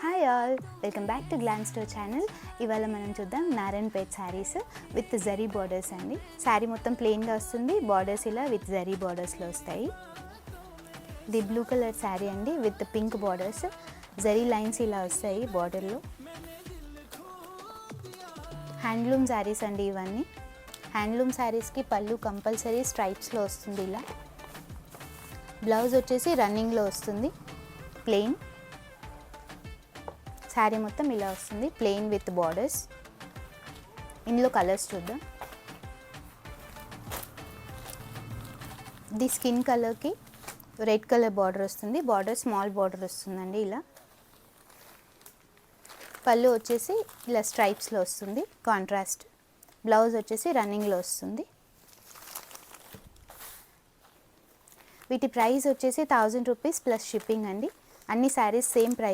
Hi all, welcome back to glam store channel. ఇవాళ మనం చూద్దాం నారాయణపేట్ శారీస్ విత్ జరీ బార్డర్స్ అండి. శారీ మొత్తం ప్లెయిన్గా వస్తుంది, బార్డర్స్ ఇలా విత్ జరీ బార్డర్స్లో వస్తాయి. ఇది బ్లూ కలర్ శారీ అండి with pink borders, zari lines ఇలా వస్తాయి బార్డర్లో. హ్యాండ్లూమ్ శారీస్ అండి ఇవన్నీ. హ్యాండ్లూమ్ శారీస్కి పళ్ళు కంపల్సరీ స్ట్రైప్స్లో వస్తుంది ఇలా. బ్లౌజ్ వచ్చేసి రన్నింగ్లో వస్తుంది, ప్లెయిన్. శారీ మొత్తం ఇలా వస్తుంది ప్లెయిన్ విత్ బార్డర్స్. ఇందులో కలర్స్ చూద్దాం. ఇది స్కిన్ కలర్కి రెడ్ కలర్ బార్డర్ వస్తుంది, బార్డర్ స్మాల్ బార్డర్ వస్తుందండి ఇలా. పళ్ళు వచ్చేసి ఇలా స్ట్రైప్స్లో వస్తుంది కాంట్రాస్ట్. బ్లౌజ్ వచ్చేసి రన్నింగ్లో వస్తుంది. వీటి ప్రైస్ వచ్చేసి 1000 రూపీస్ ప్లస్ షిప్పింగ్ అండి. అన్ని శారీస్ సేమ్ ప్రైస్.